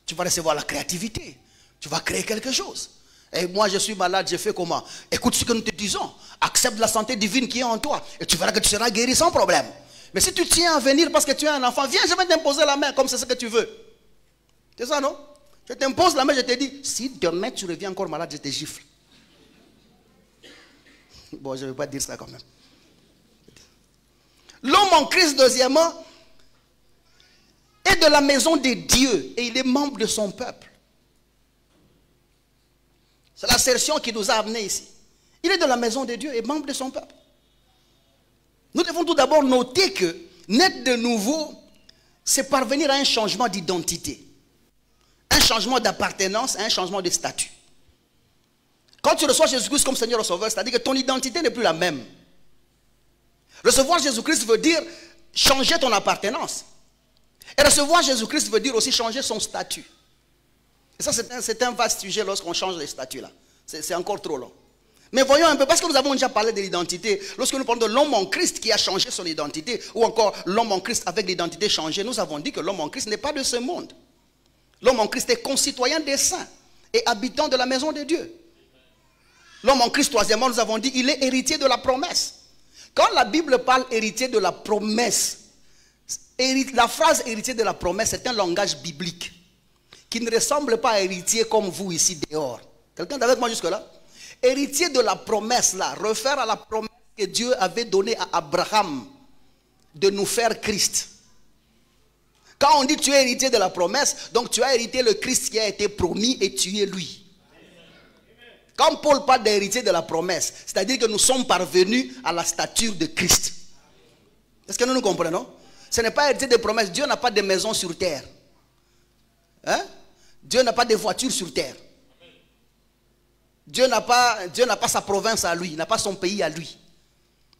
Tu vas recevoir la créativité. Tu vas créer quelque chose. Et moi je suis malade, je fais comment? Écoute ce que nous te disons. Accepte la santé divine qui est en toi. Et tu verras que tu seras guéri sans problème. Mais si tu tiens à venir parce que tu es un enfant, viens, je vais t'imposer la main comme c'est ce que tu veux. C'est ça, non? Je t'impose la main, je te dis, si demain tu reviens encore malade, je te gifle. Bon, je ne vais pas dire ça quand même. L'homme en Christ, deuxièmement, est de la maison de Dieu et il est membre de son peuple. C'est l'assertion qui nous a amenés ici. Il est de la maison de Dieu et membre de son peuple. Nous devons tout d'abord noter que naître de nouveau, c'est parvenir à un changement d'identité, un changement d'appartenance, un changement de statut. Quand tu reçois Jésus-Christ comme Seigneur et Sauveur, c'est-à-dire que ton identité n'est plus la même. Recevoir Jésus-Christ veut dire changer ton appartenance. Et recevoir Jésus-Christ veut dire aussi changer son statut. Et ça, c'est un vaste sujet lorsqu'on change les statuts là. C'est encore trop long. Mais voyons un peu, parce que nous avons déjà parlé de l'identité. Lorsque nous parlons de l'homme en Christ qui a changé son identité, ou encore l'homme en Christ avec l'identité changée, nous avons dit que l'homme en Christ n'est pas de ce monde. L'homme en Christ est concitoyen des saints et habitant de la maison de Dieu. L'homme en Christ, troisièmement, nous avons dit, il est héritier de la promesse. Quand la Bible parle héritier de la promesse, la phrase héritier de la promesse, c'est un langage biblique qui ne ressemble pas à héritier comme vous ici dehors. Quelqu'un est avec moi jusque-là? Héritier de la promesse là, réfère à la promesse que Dieu avait donnée à Abraham de nous faire Christ. Quand on dit tu es héritier de la promesse, donc tu as hérité le Christ qui a été promis et tu es lui. Quand Paul parle d'héritier de la promesse, c'est-à-dire que nous sommes parvenus à la stature de Christ. Est-ce que nous nous comprenons? Ce n'est pas héritier de promesse. Dieu n'a pas de maison sur terre. Hein? Dieu n'a pas de voiture sur terre. Dieu n'a pas sa province à lui, il n'a pas son pays à lui.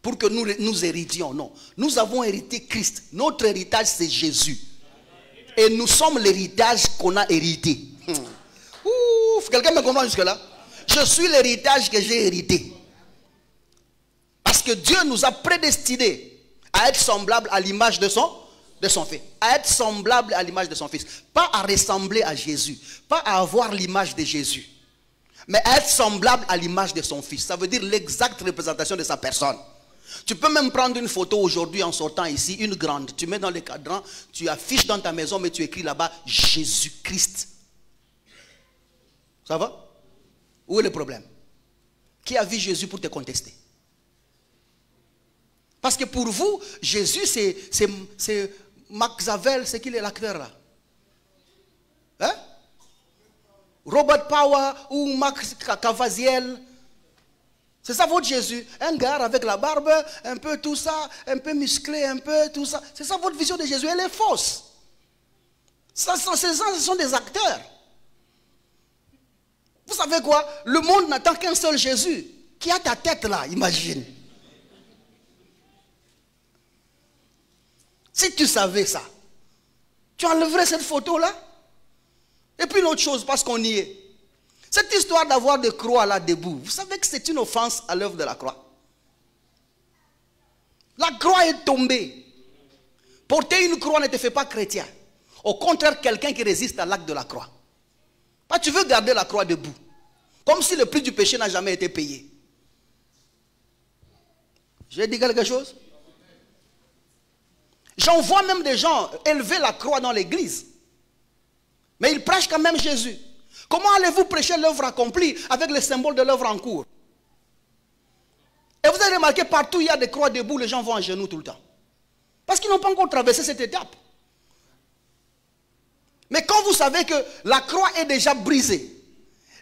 Pour que nous héritions, non. Nous avons hérité Christ. Notre héritage, c'est Jésus. Et nous sommes l'héritage qu'on a hérité. Ouf, quelqu'un me comprend jusque-là? Je suis l'héritage que j'ai hérité. Parce que Dieu nous a prédestinés à être semblables à l'image de son Fils. À être semblable à l'image de son Fils. Pas à ressembler à Jésus. Pas à avoir l'image de Jésus. Mais à être semblable à l'image de son Fils. Ça veut dire l'exacte représentation de sa personne. Tu peux même prendre une photo aujourd'hui en sortant ici, une grande. Tu mets dans le cadran, tu affiches dans ta maison, mais tu écris là-bas Jésus-Christ. Ça va? Où est le problème? Qui a vu Jésus pour te contester? Parce que pour vous, Jésus, c'est Max Zavel, c'est qui l'acteur là? Hein? Robert Power ou Max Cavaziel. C'est ça votre Jésus? Un gars avec la barbe, un peu tout ça, un peu musclé, un peu tout ça. C'est ça votre vision de Jésus? Elle est fausse. Ce sont des acteurs. Vous savez quoi? Le monde n'attend qu'un seul Jésus. Qui a ta tête là, imagine. Si tu savais ça, tu enlèverais cette photo là. Et puis une autre chose, parce qu'on y est. Cette histoire d'avoir des croix là debout, vous savez que c'est une offense à l'œuvre de la croix. La croix est tombée. Porter une croix ne te fait pas chrétien. Au contraire, quelqu'un qui résiste à l'acte de la croix. Bah, tu veux garder la croix debout. Comme si le prix du péché n'a jamais été payé. J'ai dit quelque chose? J'en vois même des gens élever la croix dans l'église. Mais ils prêchent quand même Jésus. Comment allez-vous prêcher l'œuvre accomplie avec le symbole de l'œuvre en cours? Et vous avez remarqué, partout il y a des croix debout, les gens vont en genoux tout le temps. Parce qu'ils n'ont pas encore traversé cette étape. Mais quand vous savez que la croix est déjà brisée,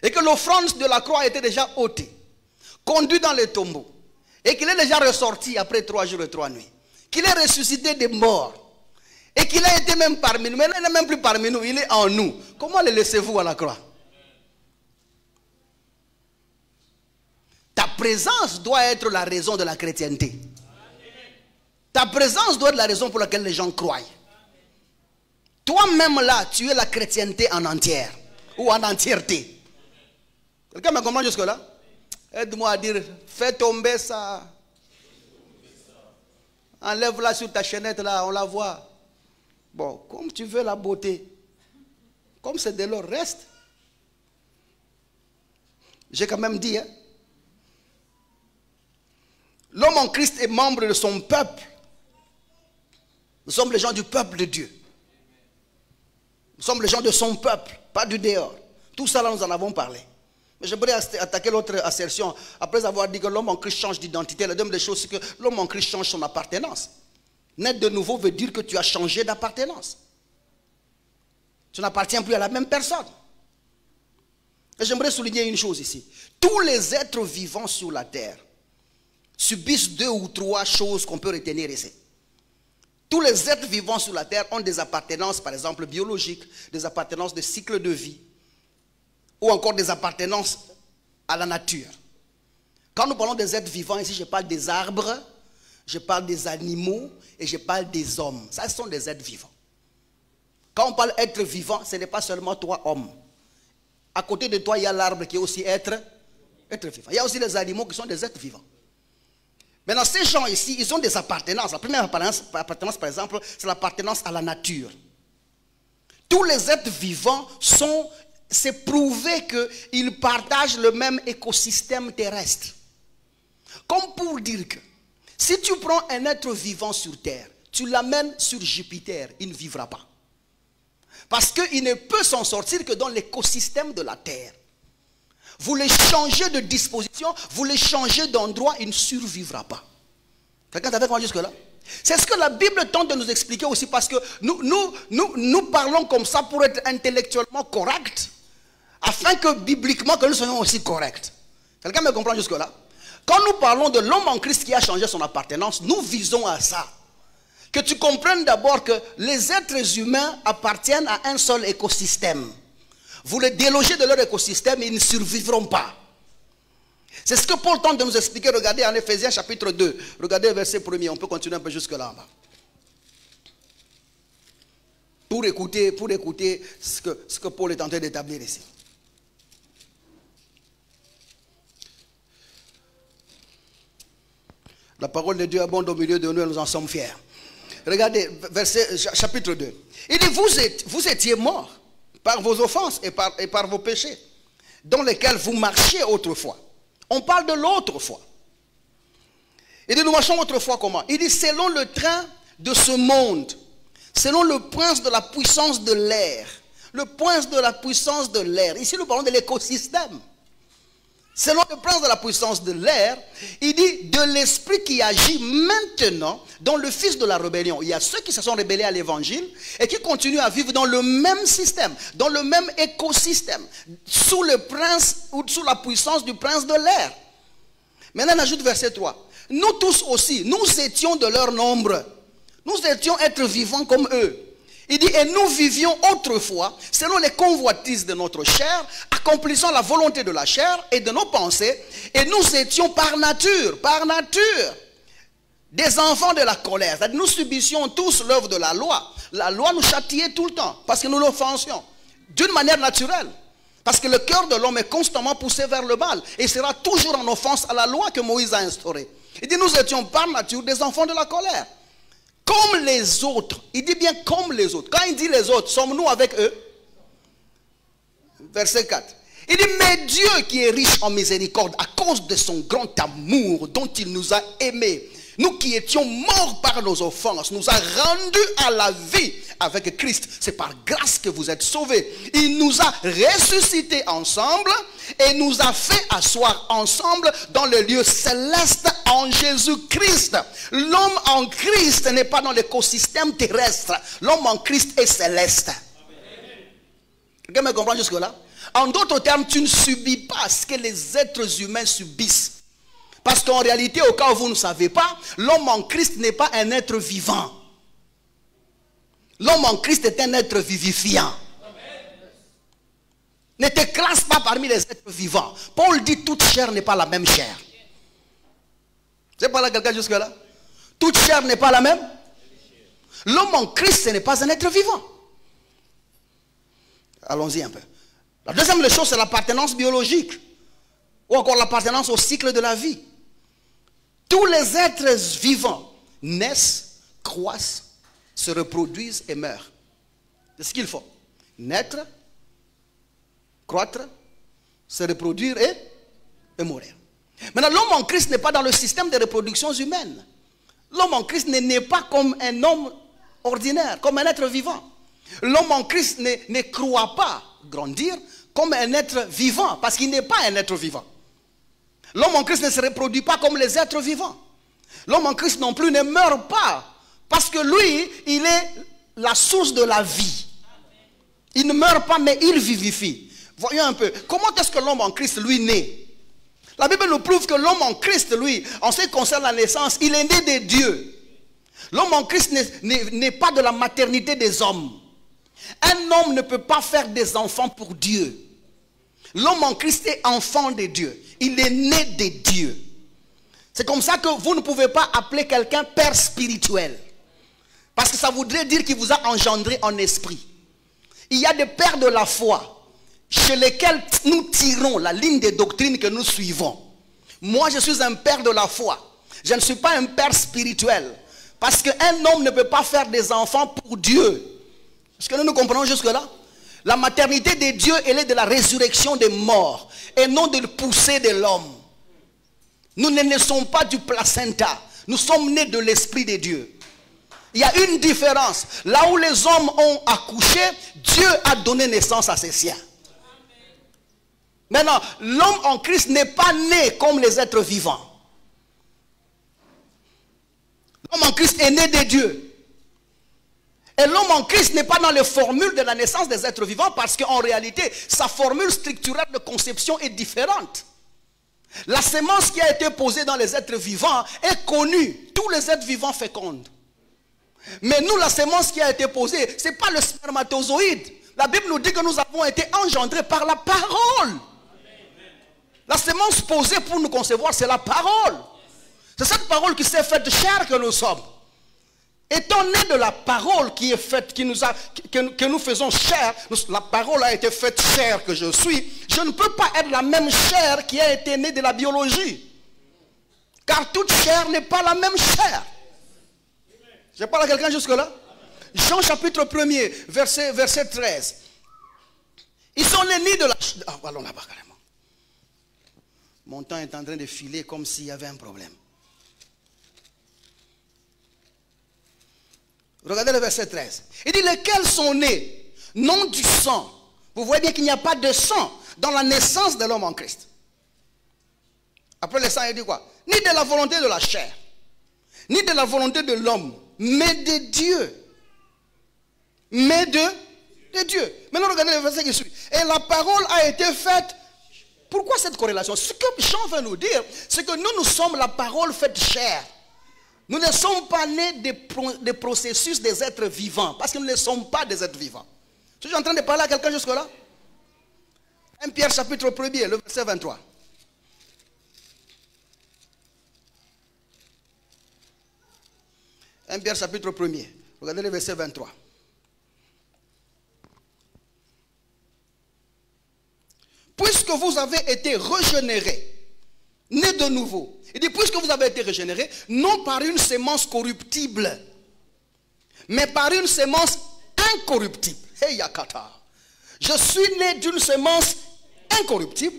et que l'offrande de la croix était déjà ôtée, conduite dans les tombeaux, et qu'il est déjà ressorti après 3 jours et 3 nuits, qu'il est ressuscité des morts, et qu'il a été même parmi nous, mais il n'est même plus parmi nous, il est en nous. Comment le laissez-vous à la croix? Ta présence doit être la raison de la chrétienté. Ta présence doit être la raison pour laquelle les gens croient. Toi-même là, tu es la chrétienté en entière. Ou en entièreté. Quelqu'un me comprend jusque là? Aide-moi à dire, fais tomber ça. Enlève-la sur ta chaînette là, on la voit. Bon, comme tu veux la beauté, comme c'est de l'or, reste. J'ai quand même dit, hein. L'homme en Christ est membre de son peuple. Nous sommes les gens du peuple de Dieu. Nous sommes les gens de son peuple, pas du dehors. Tout ça là, nous en avons parlé. Mais j'aimerais attaquer l'autre assertion. Après avoir dit que l'homme en Christ change d'identité, la deuxième des choses, c'est que l'homme en Christ change son appartenance. Naître de nouveau veut dire que tu as changé d'appartenance. Tu n'appartiens plus à la même personne. Et j'aimerais souligner une chose ici. Tous les êtres vivants sur la terre subissent 2 ou 3 choses qu'on peut retenir ici. Tous les êtres vivants sur la terre ont des appartenances, par exemple biologiques, des appartenances de cycle de vie, ou encore des appartenances à la nature. Quand nous parlons des êtres vivants, ici je parle des arbres, je parle des animaux et je parle des hommes. Ça, ce sont des êtres vivants. Quand on parle être vivant, ce n'est pas seulement toi, homme. À côté de toi, il y a l'arbre qui est aussi être vivant. Il y a aussi les animaux qui sont des êtres vivants. Maintenant, ces gens ici, ils ont des appartenances. La première appartenance par exemple, c'est l'appartenance à la nature. Tous les êtres vivants c'est prouvé qu'ils partagent le même écosystème terrestre. Comme pour dire que, si tu prends un être vivant sur terre, tu l'amènes sur Jupiter, il ne vivra pas. Parce qu'il ne peut s'en sortir que dans l'écosystème de la terre. Vous les changez de disposition, vous les changez d'endroit, il ne survivra pas. Quelqu'un est avec moi jusque-là? C'est ce que la Bible tente de nous expliquer aussi, parce que nous parlons comme ça pour être intellectuellement corrects, afin que bibliquement que nous soyons aussi corrects. Quelqu'un me comprend jusque-là? Quand nous parlons de l'homme en Christ qui a changé son appartenance, nous visons à ça. Que tu comprennes d'abord que les êtres humains appartiennent à un seul écosystème. Vous les délogez de leur écosystème et ils ne survivront pas. C'est ce que Paul tente de nous expliquer. Regardez en Éphésiens chapitre 2. Regardez le verset 1er. On peut continuer un peu jusque là. Pour écouter ce que Paul est en train d'établir ici. La parole de Dieu abonde au milieu de nous et nous en sommes fiers. Regardez, chapitre 2. Il dit, vous étiez morts par vos offenses et par vos péchés, dans lesquels vous marchiez autrefois. On parle de l'autre fois. Il dit, nous marchons autrefois comment? Il dit, selon le train de ce monde, selon le prince de la puissance de l'air. Le prince de la puissance de l'air. Ici, nous parlons de l'écosystème. Selon le prince de la puissance de l'air, il dit de l'esprit qui agit maintenant dans le fils de la rébellion. Il y a ceux qui se sont rebellés à l'évangile et qui continuent à vivre dans le même système, dans le même écosystème, sous le prince ou sous la puissance du prince de l'air. Maintenant, on ajoute verset 3. Nous tous aussi, nous étions de leur nombre. Nous étions êtres vivants comme eux. Il dit, et nous vivions autrefois, selon les convoitises de notre chair, accomplissant la volonté de la chair et de nos pensées, et nous étions par nature, des enfants de la colère. C'est-à-dire, nous subissions tous l'œuvre de la loi. La loi nous châtiait tout le temps, parce que nous l'offensions. d'une manière naturelle. Parce que le cœur de l'homme est constamment poussé vers le mal et sera toujours en offense à la loi que Moïse a instaurée. Il dit, nous étions par nature des enfants de la colère. Comme les autres. Il dit bien comme les autres. Quand il dit les autres, sommes-nous avec eux? Verset 4. Il dit, mais Dieu qui est riche en miséricorde à cause de son grand amour dont il nous a aimés, nous qui étions morts par nos offenses, nous a rendus à la vie avec Christ. C'est par grâce que vous êtes sauvés. Il nous a ressuscités ensemble et nous a fait asseoir ensemble dans le lieu céleste en Jésus-Christ. L'homme en Christ n'est pas dans l'écosystème terrestre. L'homme en Christ est céleste. Quelqu'un me comprend jusque-là? En d'autres termes, tu ne subis pas ce que les êtres humains subissent. Parce qu'en réalité, au cas où vous ne savez pas, l'homme en Christ n'est pas un être vivant. L'homme en Christ est un être vivifiant. Ne te classe pas parmi les êtres vivants. Paul dit toute chair n'est pas la même chair. C'est pas là quelqu'un jusque là? Toute chair n'est pas la même. L'homme en Christ, ce n'est pas un être vivant. Allons-y un peu. La deuxième des choses, c'est l'appartenance biologique. Ou encore l'appartenance au cycle de la vie. Tous les êtres vivants naissent, croissent, se reproduisent et meurent. C'est ce qu'il faut. Naître, croître, se reproduire et mourir. Maintenant, l'homme en Christ n'est pas dans le système de reproduction humaine. L'homme en Christ ne naît pas comme un homme ordinaire, comme un être vivant. L'homme en Christ ne croit pas grandir comme un être vivant, parce qu'il n'est pas un être vivant. L'homme en Christ ne se reproduit pas comme les êtres vivants. L'homme en Christ non plus ne meurt pas, parce que lui, il est la source de la vie. Il ne meurt pas, mais il vivifie. Voyons un peu, comment est-ce que l'homme en Christ, lui, naît? La Bible nous prouve que l'homme en Christ, lui, en ce qui concerne la naissance, il est né de Dieu. L'homme en Christ n'est pas de la maternité des hommes. Un homme ne peut pas faire des enfants pour Dieu. L'homme en Christ est enfant de Dieu. Il est né de Dieu. C'est comme ça que vous ne pouvez pas appeler quelqu'un père spirituel. Parce que ça voudrait dire qu'il vous a engendré en esprit. Il y a des pères de la foi chez lesquels nous tirons la ligne des doctrines que nous suivons. Moi, je suis un père de la foi. Je ne suis pas un père spirituel. Parce qu'un homme ne peut pas faire des enfants pour Dieu. Est-ce que nous nous comprenons jusque-là? La maternité de Dieu, elle est de la résurrection des morts et non de la poussée de l'homme. Nous ne naissons pas du placenta. Nous sommes nés de l'Esprit de Dieu. Il y a une différence. Là où les hommes ont accouché, Dieu a donné naissance à ses siens. Maintenant, l'homme en Christ n'est pas né comme les êtres vivants. L'homme en Christ est né de Dieu. Et l'homme en Christ n'est pas dans les formules de la naissance des êtres vivants, parce qu'en réalité, sa formule structurelle de conception est différente. La sémence qui a été posée dans les êtres vivants est connue. Tous les êtres vivants fécondent. Mais nous, la sémence qui a été posée, ce n'est pas le spermatozoïde. La Bible nous dit que nous avons été engendrés par la parole. La sémence posée pour nous concevoir, c'est la parole. C'est cette parole qui s'est faite chair que nous sommes. Étant né de la parole qui est faite, que nous faisons chair, la parole a été faite chair que je suis, je ne peux pas être la même chair qui a été née de la biologie. Car toute chair n'est pas la même chair. Je parle à quelqu'un jusque là? Jean chapitre 1er, verset 13. Ils sont nés de la... Ah, allons là-bas carrément. Mon temps est en train de filer comme s'il y avait un problème. Regardez le verset 13. Il dit, lesquels sont nés, non du sang. Vous voyez bien qu'il n'y a pas de sang dans la naissance de l'homme en Christ. Après le sang, il dit quoi? Ni de la volonté de la chair, ni de la volonté de l'homme, mais de Dieu. Mais de Dieu. Maintenant, regardez le verset qui suit. Et la parole a été faite. Pourquoi cette corrélation? Ce que Jean veut nous dire, c'est que nous sommes la parole faite chair. Nous ne sommes pas nés des processus des êtres vivants. Parce que nous ne sommes pas des êtres vivants. Je suis en train de parler à quelqu'un jusque là? 1 Pierre chapitre 1er, le verset 23. 1 Pierre chapitre 1er. Regardez le verset 23. puisque vous avez été régénérés, nés de nouveau. Il dit, puisque vous avez été régénérés, non par une sémence corruptible, mais par une sémence incorruptible. Hey Yakata. Je suis né d'une sémence incorruptible.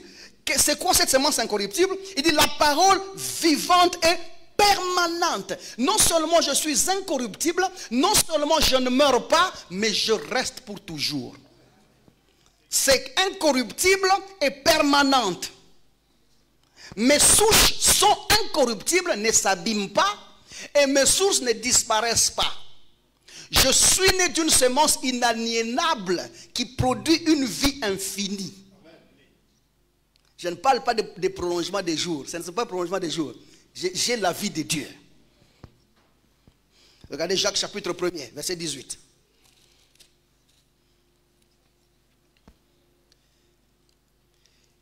C'est quoi cette sémence incorruptible? Il dit, la parole vivante et permanente. Non seulement je suis incorruptible, non seulement je ne meurs pas, mais je reste pour toujours. C'est incorruptible et permanente. Mes souches sont incorruptibles, ne s'abîment pas, et mes sources ne disparaissent pas. Je suis né d'une semence inaliénable qui produit une vie infinie. Je ne parle pas de prolongement des jours. Ce n'est pas prolongement des jours. J'ai la vie de Dieu. Regardez Jacques chapitre 1er, verset 18.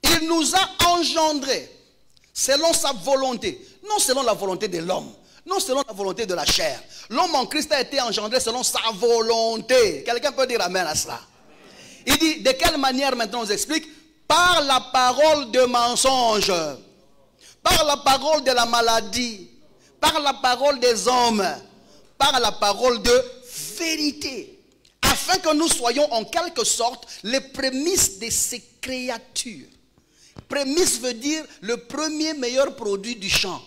Il nous a engendrés selon sa volonté, non selon la volonté de l'homme, non selon la volonté de la chair. L'homme en Christ a été engendré selon sa volonté. Quelqu'un peut dire amen à cela? Il dit, de quelle manière maintenant on vous explique? Par la parole de mensonge, par la parole de la maladie, par la parole des hommes, par la parole de vérité, afin que nous soyons en quelque sorte les prémices de ces créatures. Prémisse veut dire le premier meilleur produit du champ.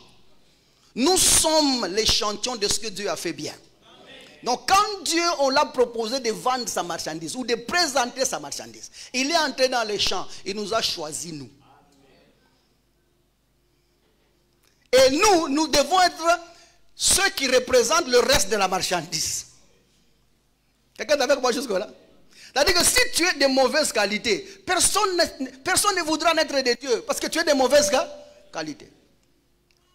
Nous sommes l'échantillon de ce que Dieu a fait bien. Donc quand Dieu, on l'a proposé de vendre sa marchandise ou de présenter sa marchandise, il est entré dans les champs, il nous a choisis nous. Et nous devons être ceux qui représentent le reste de la marchandise. Quelqu'un est avec moi jusque-là? C'est-à-dire que si tu es de mauvaise qualité, personne ne voudra naître de Dieu parce que tu es de mauvaise qualité.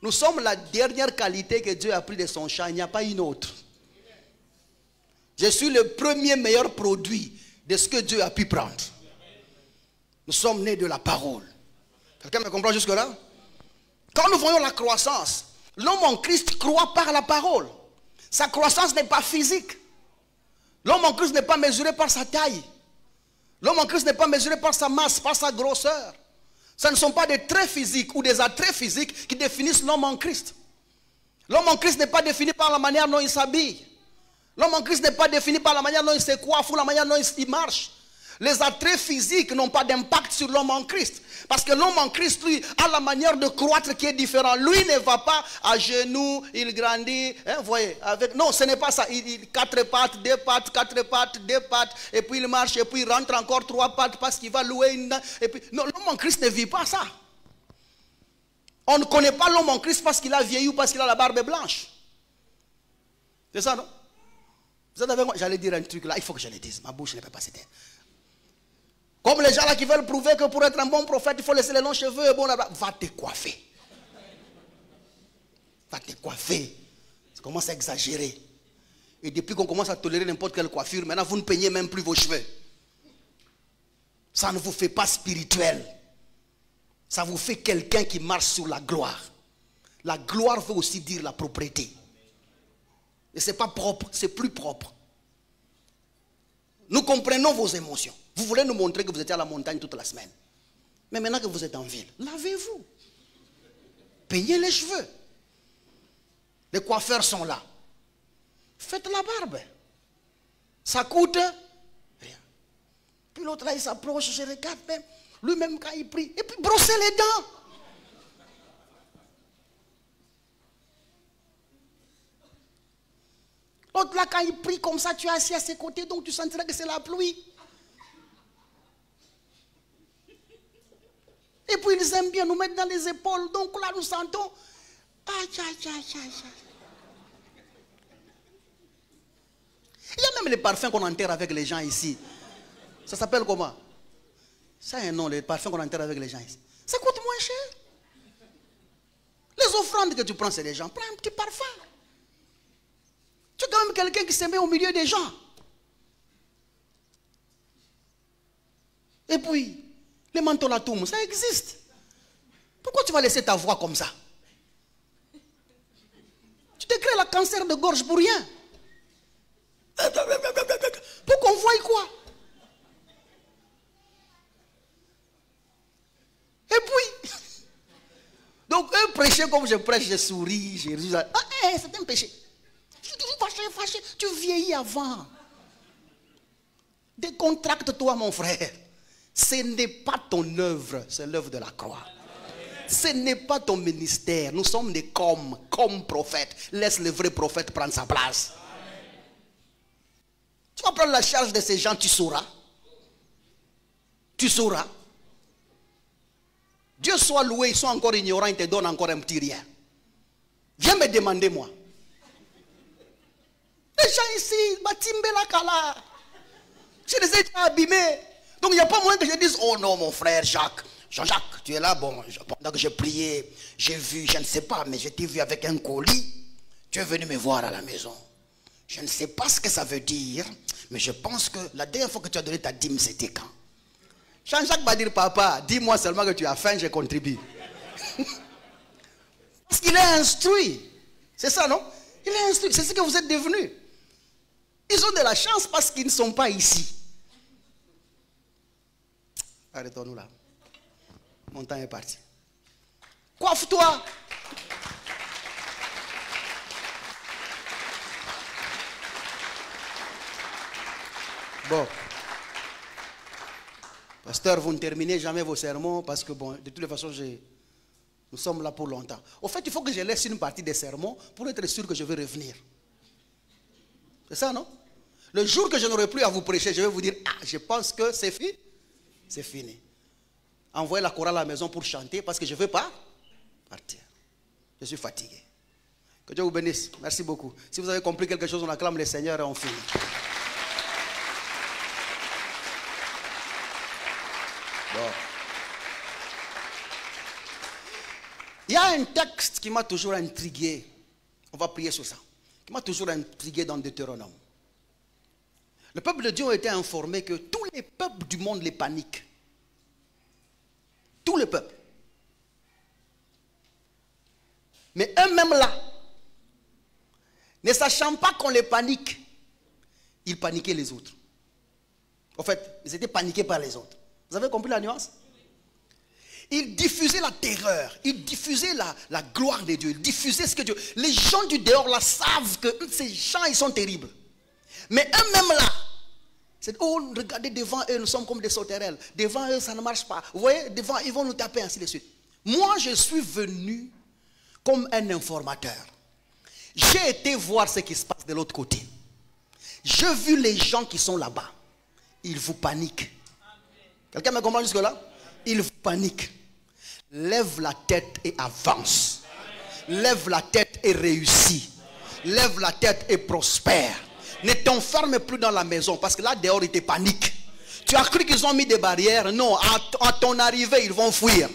Nous sommes la dernière qualité que Dieu a pris de son champ, il n'y a pas une autre. Je suis le premier meilleur produit de ce que Dieu a pu prendre. Nous sommes nés de la parole. Quelqu'un me comprend jusque-là? Quand nous voyons la croissance, l'homme en Christ croit par la parole. Sa croissance n'est pas physique. L'homme en Christ n'est pas mesuré par sa taille. L'homme en Christ n'est pas mesuré par sa masse, par sa grosseur. Ce ne sont pas des traits physiques ou des attraits physiques qui définissent l'homme en Christ. L'homme en Christ n'est pas défini par la manière dont il s'habille. L'homme en Christ n'est pas défini par la manière dont il se coiffe ou la manière dont il marche. Les attraits physiques n'ont pas d'impact sur l'homme en Christ. Parce que l'homme en Christ, lui, a la manière de croître qui est différente. Lui ne va pas à genoux, il grandit. Hein, voyez, non, ce n'est pas ça. Il 4 pattes, 2 pattes, 4 pattes, 2 pattes. Et puis il marche, et puis il rentre encore 3 pattes parce qu'il va louer une... Et puis, non, l'homme en Christ ne vit pas ça. On ne connaît pas l'homme en Christ parce qu'il a vieilli ou parce qu'il a la barbe blanche. C'est ça, non? Vous êtes avec moi? J'allais dire un truc là, il faut que je le dise. Ma bouche ne peut pas se taire. Comme les gens là qui veulent prouver que pour être un bon prophète, il faut laisser les longs cheveux. Bon, là, va te coiffer. Va te coiffer. Ça commence à exagérer. Et depuis qu'on commence à tolérer n'importe quelle coiffure, maintenant vous ne peignez même plus vos cheveux. Ça ne vous fait pas spirituel. Ça vous fait quelqu'un qui marche sur la gloire. La gloire veut aussi dire la propreté. Et ce n'est pas propre, c'est plus propre. Nous comprenons vos émotions. Vous voulez nous montrer que vous étiez à la montagne toute la semaine. Mais maintenant que vous êtes en ville, lavez-vous. Peignez les cheveux. Les coiffeurs sont là. Faites la barbe. Ça coûte rien. Puis l'autre là, il s'approche, je regarde même. Lui-même quand il prie. Et puis brossez les dents. L'autre là, quand il prie comme ça, tu es assis à ses côtés, donc tu sentiras que c'est la pluie. Et puis ils aiment bien nous mettre dans les épaules. Donc là, nous sentons. Aïe, aïe, aïe, aïe, aïe. Il y a même les parfums qu'on enterre avec les gens ici. Ça s'appelle comment? Ça a un nom, les parfums qu'on enterre avec les gens ici. Ça coûte moins cher. Les offrandes que tu prends, c'est des gens. Prends un petit parfum. Tu es quand même quelqu'un qui se met au milieu des gens. Et puis, les mentholatoum, ça existe. Pourquoi tu vas laisser ta voix comme ça? Tu te crées le cancer de gorge pour rien. Pour qu'on voie quoi? péché comme je prêche, je souris, je dis, c'est un péché. Je dis, fâché, tu vieillis avant. Décontracte-toi, mon frère. Ce n'est pas ton œuvre, c'est l'œuvre de la croix. Ce n'est pas ton ministère. Nous sommes des comme prophètes. Laisse le vrai prophète prendre sa place. Tu vas prendre la charge de ces gens, tu sauras. Tu sauras. Dieu soit loué, ils sont encore ignorants, ils te donnent encore un petit rien. Viens me demander, moi. Les gens ici, Batimbela Kala. Je les ai déjà abîmés. Donc il n'y a pas moyen que je dise, oh non, mon frère Jacques. Jean-Jacques, tu es là, bon, pendant que j'ai prié, j'ai vu, je ne sais pas, mais je t'ai vu avec un colis. Tu es venu me voir à la maison. Je ne sais pas ce que ça veut dire, mais je pense que la dernière fois que tu as donné ta dîme, c'était quand? Jean-Jacques va dire, papa, dis-moi seulement que tu as faim, je contribue. Parce qu'il est instruit. C'est ça, non? Il est instruit. C'est ce que vous êtes devenus. Ils ont de la chance parce qu'ils ne sont pas ici. Arrêtons-nous là. Mon temps est parti. Coiffe-toi. Bon. Pasteur, vous ne terminez jamais vos sermons parce que, bon, de toutes les façons, nous sommes là pour longtemps. Au fait, il faut que je laisse une partie des sermons pour être sûr que je vais revenir. C'est ça, non? Le jour que je n'aurai plus à vous prêcher, je vais vous dire, je pense que c'est fini. C'est fini. Envoyez la chorale à la maison pour chanter parce que je ne veux pas partir. Je suis fatigué. Que Dieu vous bénisse. Merci beaucoup. Si vous avez compris quelque chose, on acclame le Seigneur et on finit. Bon. Il y a un texte qui m'a toujours intrigué. On va prier sur ça. Qui m'a toujours intrigué dans Deutéronome. Le peuple de Dieu a été informé que tous les peuples du monde les paniquent. Tous les peuples. Mais eux-mêmes là, ne sachant pas qu'on les panique, ils paniquaient les autres. En fait, ils étaient paniqués par les autres. Vous avez compris la nuance? Ils diffusaient la terreur, ils diffusaient la gloire de Dieu, ils diffusaient ce que Dieu... Les gens du dehors là savent que ces gens, ils sont terribles. Mais eux-mêmes là, c'est, oh, regardez devant eux, nous sommes comme des sauterelles. Devant eux, ça ne marche pas. Vous voyez, devant, ils vont nous taper, ainsi de suite. Moi, je suis venu comme un informateur. J'ai été voir ce qui se passe de l'autre côté. J'ai vu les gens qui sont là-bas. Ils vous paniquent. Quelqu'un me comprend jusque-là? Ils vous paniquent. Lève la tête et avance. Lève la tête et réussis. Lève la tête et prospère. Ne t'enferme plus dans la maison parce que là dehors ils te paniquent. Tu as cru qu'ils ont mis des barrières? Non, à ton arrivée ils vont fuir.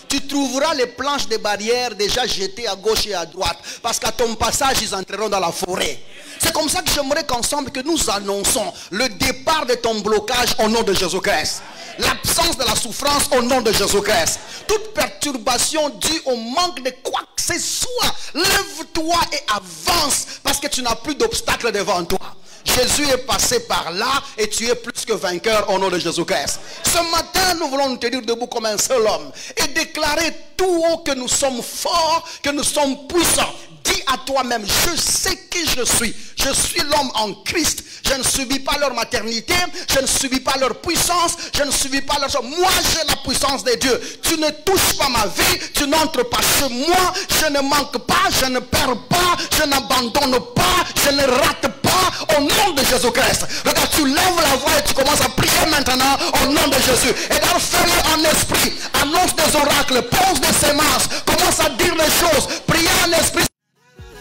Tu trouveras les planches des barrières déjà jetées à gauche et à droite parce qu'à ton passage ils entreront dans la forêt. C'est comme ça que j'aimerais qu'ensemble que nous annonçons le départ de ton blocage au nom de Jésus-Christ. L'absence de la souffrance au nom de Jésus-Christ. Toute perturbation due au manque de quoi que ce soit, lève-toi et avance parce que tu n'as plus d'obstacle devant toi. Jésus est passé par là et tu es plus que vainqueur au nom de Jésus-Christ. Ce matin, nous voulons nous tenir debout comme un seul homme et déclarer tout haut que nous sommes forts, que nous sommes puissants. Dis à toi-même, je sais qui je suis. Je suis l'homme en Christ. Je ne subis pas leur maternité. Je ne subis pas leur puissance. Je ne subis pas leur... Moi, j'ai la puissance de Dieu. Tu ne touches pas ma vie. Tu n'entres pas chez moi. Je ne manque pas. Je ne perds pas. Je n'abandonne pas. Je ne rate pas. Au nom de Jésus-Christ. Regarde, tu lèves la voix et tu commences à prier maintenant au nom de Jésus. Et dans fais-le en esprit. Annonce des oracles. Pose des semences. Commence à dire les choses. Priez en esprit.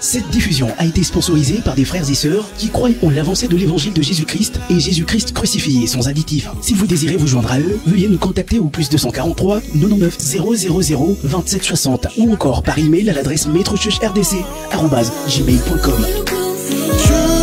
Cette diffusion a été sponsorisée par des frères et sœurs qui croient en l'avancée de l'évangile de Jésus-Christ et Jésus-Christ crucifié sans additif. Si vous désirez vous joindre à eux, veuillez nous contacter au +243 99 000 27 60 ou encore par email à l'adresse maîtrechurchrdc@gmail.com.